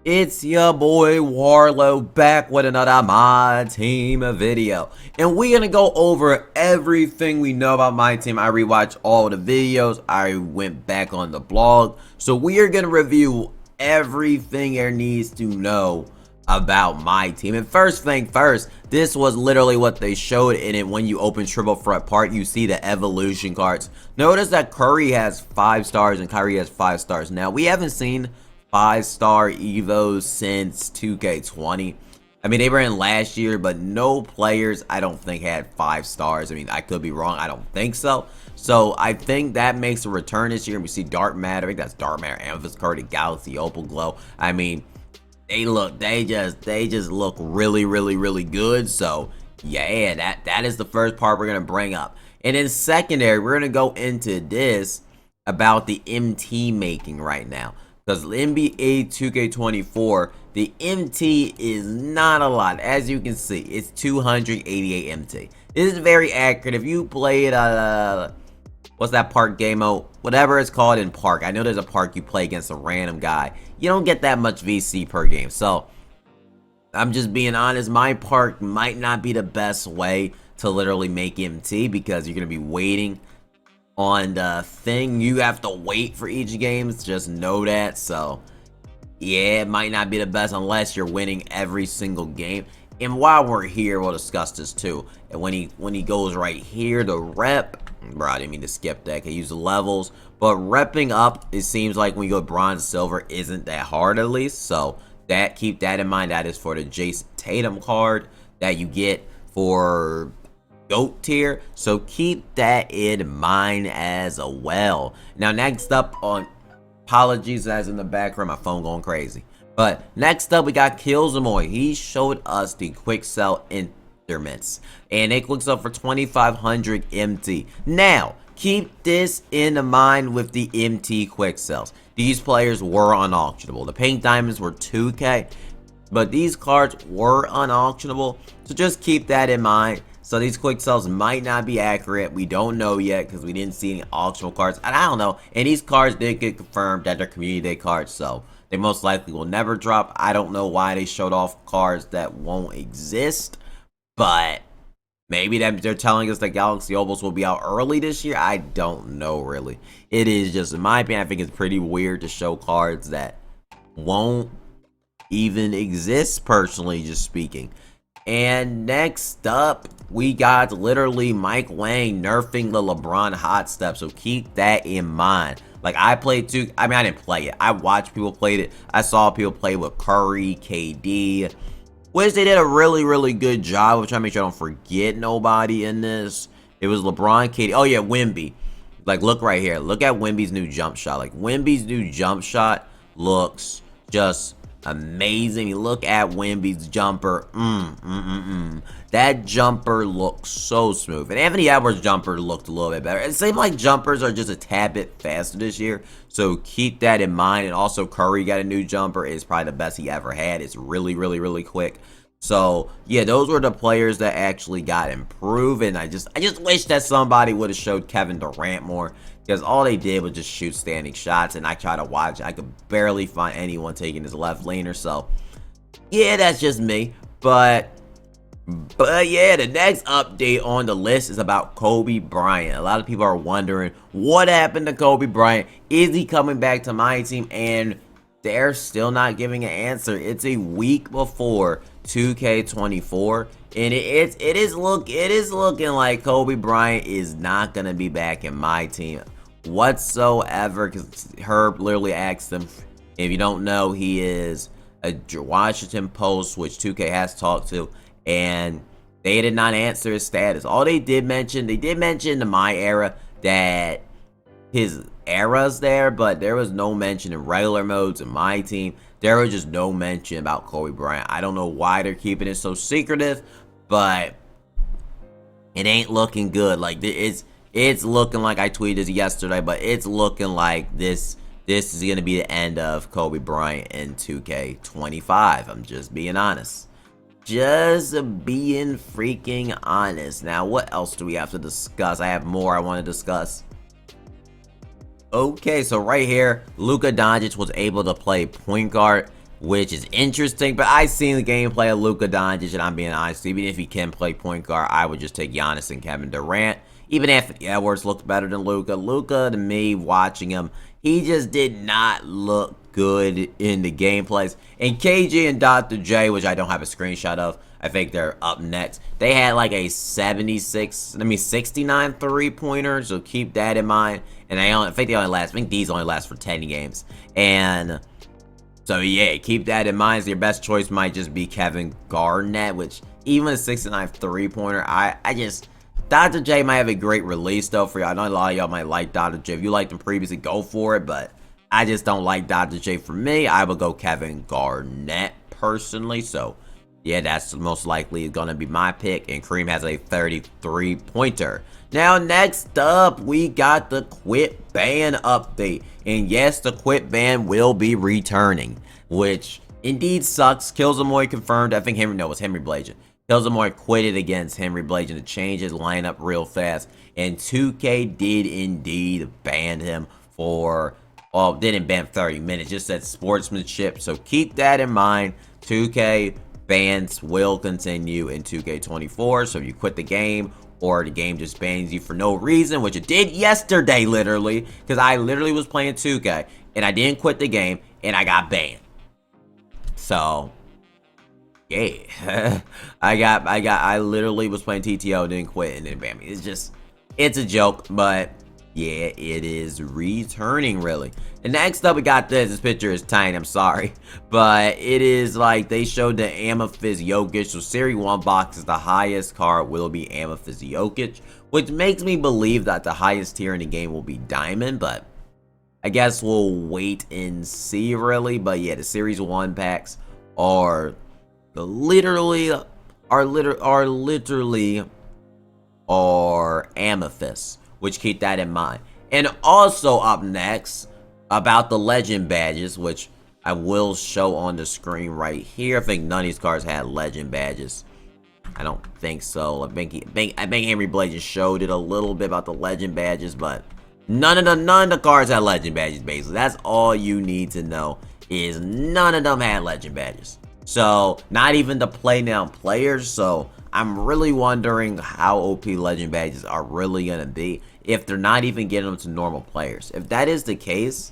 It's your boy Warlow back with another My Team video. And we're gonna go over everything we know about My Team. I rewatched all the videos. I went back on the blog. So we are gonna review everything there needs to know about My Team. And first thing first, this was literally what they showed in it. When you open Triple Threat Part, you see the evolution cards. Notice that Curry has 5 stars and Kyrie has 5 stars. Now, we haven't seen 5-star Evos since 2K20. I mean, they were in last year, but no players, I don't think, had 5 stars. I mean, I could be wrong. I don't think so. So, I think that makes a return this year. We see Dark Matter. I think that's Dark Matter, Amethyst Card, Galaxy, Opal Glow. I mean, they just look really good. So, yeah, that is the first part we're going to bring up. And in secondary, we're going to go into this about the MT making right now. Because NBA2K25, the MT is not a lot. As you can see, it's 288 MT. This is very accurate. If you played, what's that park game mode? Whatever it's called in park. I know there's a park you play against a random guy. You don't get that much VC per game. So, I'm just being honest. My park might not be the best way to literally make MT. Because you're going to be waiting on the thing. You have to wait for each game, just know that. So yeah, it might not be the best unless you're winning every single game. And while we're here, we'll discuss this too. And when he goes right here, the rep, bro, I didn't mean to skip that. I use the levels, but repping up, it seems like when you go bronze, silver isn't that hard, at least. So that, keep that in mind. That is for the Jason Tatum card that you get for GOAT tier, so keep that in mind as well. Now, next up on, apologies as in the background, my phone going crazy. But next up, we got Killzamoy. He showed us the quick sell instruments, and it quick sell for 2,500 MT. Now, keep this in mind with the MT quick sells. These players were unauctionable. The pink diamonds were 2K, but these cards were unauctionable, so just keep that in mind. So these quick sells might not be accurate. We don't know yet because we didn't see any auctionable cards. And I don't know. And these cards did get confirmed that they're community day cards. So they most likely will never drop. I don't know why they showed off cards that won't exist. But maybe they're telling us that Galaxy Opals will be out early this year. I don't know really. It is just, in my opinion, I think it's pretty weird to show cards that won't even exist, personally just speaking. And next up, we got literally Mike Wang nerfing the LeBron hot step, so keep that in mind. Like, I played too, I mean, I didn't play it. I watched people play it. I saw people play with Curry, KD, which they did a really good job of trying to make sure I don't forget nobody in this. It was LeBron, KD, oh yeah, Wemby. Like, look right here. Look at Wemby's new jump shot. Like, Wemby's new jump shot looks just amazing. Look at Wemby's jumper. That jumper looks so smooth. And Anthony Edwards' jumper looked a little bit better. It seems like jumpers are just a tad bit faster this year, so keep that in mind. And also, Curry got a new jumper. It's probably the best he ever had. It's really quick. So yeah, those were the players that actually got improved. And I just wish that somebody would have showed Kevin Durant more, because all they did was just shoot standing shots, and I tried to watch it. I could barely find anyone taking his left laner. So yeah, that's just me. But yeah, the next update on the list is about Kobe Bryant. A lot of people are wondering what happened to Kobe Bryant. Is he coming back to My Team? And they're still not giving an answer. It's a week before 2K24, and it is looking like Kobe Bryant is not gonna be back in My Team whatsoever, because Herb literally asked him. If you don't know, he is a Washington Post, which 2K has talked to, and they did not answer his status. All they did mention, in the My Era that his era's there, but there was no mention in regular modes in My Team. There was just no mention about Kobe Bryant. I don't know why they're keeping it so secretive, but it ain't looking good. Like, it's looking like, I tweeted this yesterday, but it's looking like this is going to be the end of Kobe Bryant in 2K25. I'm just being honest. Just being freaking honest. Now, what else do we have to discuss? I have more I want to discuss. Okay, so right here, Luka Doncic was able to play point guard which is interesting. But I seen the gameplay of Luka Doncic, and I'm being honest, even if he can play point guard, I would just take Giannis and Kevin Durant. Even Anthony Edwards looked better than Luka. Luka, to me, watching him, he just did not look good in the gameplays. And KG and Dr. J, which I don't have a screenshot of, I think they're up next. They had like a 69 three-pointer, so keep that in mind. And I think these only last for 10 games. And so yeah, keep that in mind. So your best choice might just be Kevin Garnett, which even a 69 three-pointer, Dr. J might have a great release though for y'all. I know a lot of y'all might like Dr. J. If you liked him previously, go for it, but I just don't like Dr. J. For me, I would go Kevin Garnett personally. So yeah, that's most likely going to be my pick. And Kareem has a 33-pointer. Now, next up, we got the Quit Ban update. And yes, the Quit Ban will be returning, which indeed sucks. Killsamoy confirmed. I think it was Henry Blajan. Killsamoy quitted against Henry Blajan to change his lineup real fast. And 2K did indeed ban him for, well, didn't ban 30 minutes, just said sportsmanship. So keep that in mind. 2K bans will continue in 2K24. So if you quit the game or the game just bans you for no reason, which it did yesterday literally, because I literally was playing 2K and I didn't quit the game and I got banned. So yeah, I literally was playing TTO, didn't quit, and then bam, it's a joke, but yeah, it is returning really. And next up, we got this picture is tiny, I'm sorry, but it is like they showed the Amethyst Jokic. So Series 1 box is the highest card will be Amethyst Jokic, which makes me believe that the highest tier in the game will be Diamond, but I guess we'll wait and see really. But yeah, the Series 1 packs are literally amethyst, which keep that in mind. And also up next, about the legend badges, which I will show on the screen right here. I think none of these cards had legend badges. I don't think so. I think Henry Blajan showed it a little bit about the legend badges, but none of the cards had legend badges. Basically, that's all you need to know, is none of them had legend badges. So, not even the play now players. So, I'm really wondering how OP legend badges are really going to be if they're not even getting them to normal players. If that is the case,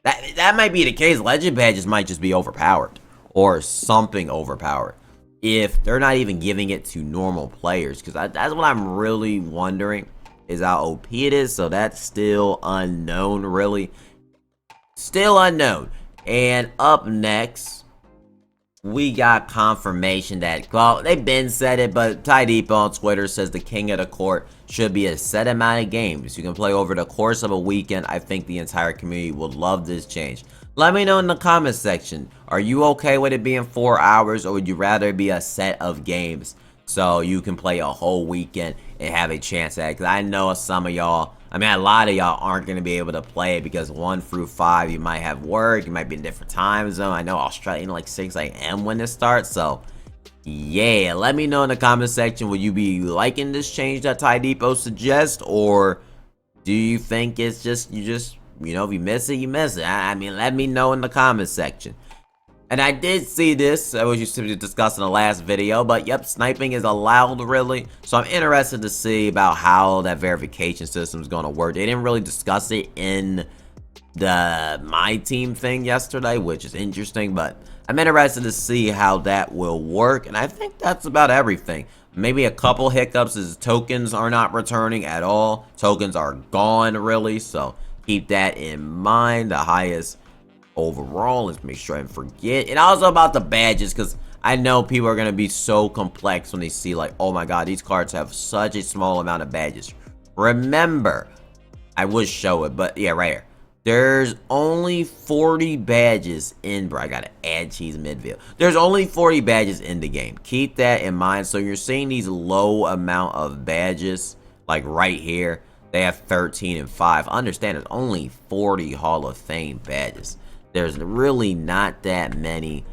that might be the case. Legend badges might just be overpowered or something overpowered if they're not even giving it to normal players. Because that's what I'm really wondering, is how OP it is. So, that's still unknown, really. Still unknown. And up next, we got confirmation that, well, they've been said it, but Ty Deep on Twitter says the King of the Court should be a set amount of games you can play over the course of a weekend. I think the entire community would love this change. Let me know in the comments section. Are you okay with it being 4 hours, or would you rather it be a set of games so you can play a whole weekend and have a chance at it? Because I know some of y'all, I mean, a lot of y'all aren't going to be able to play it because 1 through 5, you might have work, you might be in a different time zone. I know Australia, like 6 a.m. when this starts. So, yeah, let me know in the comment section. Will you be liking this change that Ty Depot suggests? Or do you think it's just, you know, if you miss it, you miss it? I mean, let me know in the comment section. And I did see this, I was just discussing the last video, but yep, sniping is allowed really. So I'm interested to see about how that verification system is going to work. They didn't really discuss it in the MyTeam thing yesterday, which is interesting, but I'm interested to see how that will work. And I think that's about everything. Maybe a couple hiccups is tokens are not returning at all. Tokens are gone really, so keep that in mind. The highest overall, let's make sure I didn't forget. And also about the badges, because I know people are going to be so complex when they see like, oh my god, these cards have such a small amount of badges. Remember, I would show it, but yeah, right here, there's only 40 badges in, bro, I gotta add cheese midfield. There's only 40 badges in the game. Keep that in mind. So you're seeing these low amount of badges, like right here, they have 13 and 5. Understand, there's only 40 Hall of Fame badges. There's really not that many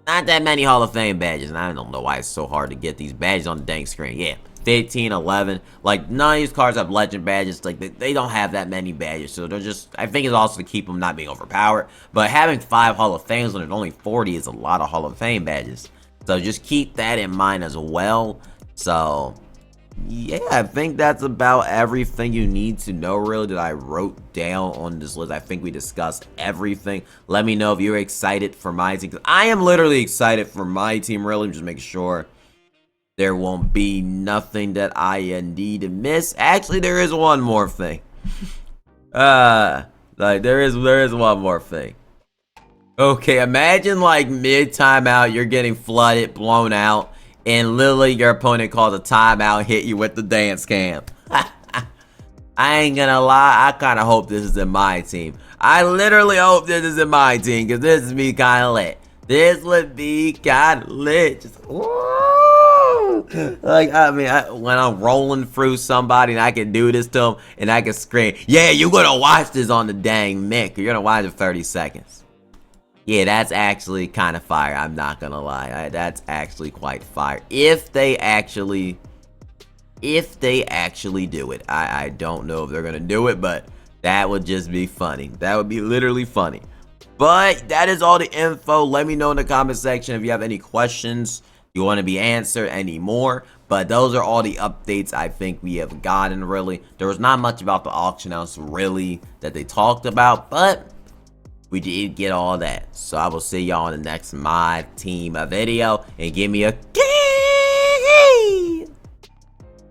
Hall of Fame badges, and I don't know why it's so hard to get these badges on the dang screen. Yeah, 15, 11. Like, none of these cards have legend badges. Like, they don't have that many badges. So they're just, I think it's also to keep them not being overpowered. But having 5 Hall of Fames when there's only 40 is a lot of Hall of Fame badges. So just keep that in mind as well. So yeah, I think that's about everything you need to know really that I wrote down on this list. I think we discussed everything. Let me know if you're excited for my team, because I am literally excited for my team, really. Just making sure there won't be nothing that I need to miss. Actually, there is one more thing. Like there is one more thing. Okay, imagine like mid timeout, you're getting flooded, blown out, and literally your opponent calls a timeout, hit you with the dance cam. I ain't gonna lie, I kind of hope this is in my team. I literally hope this is in my team, because this is me kind of lit. This would be kind of lit. Just, woo! Like, I mean, when I'm rolling through somebody and I can do this to them, and I can scream, yeah, you're gonna watch this on the dang mic. You're gonna watch it 30 seconds. Yeah, that's actually kind of fire. I'm not gonna lie. That's actually quite fire. If they actually do it. I don't know if they're gonna do it, but that would just be funny. That would be literally funny. But that is all the info. Let me know in the comment section if you have any questions you want to be answered anymore. But those are all the updates I think we have gotten, really. There was not much about the auction house, really, that they talked about, but we did get all that. So I will see y'all in the next MyTeam video. And give me a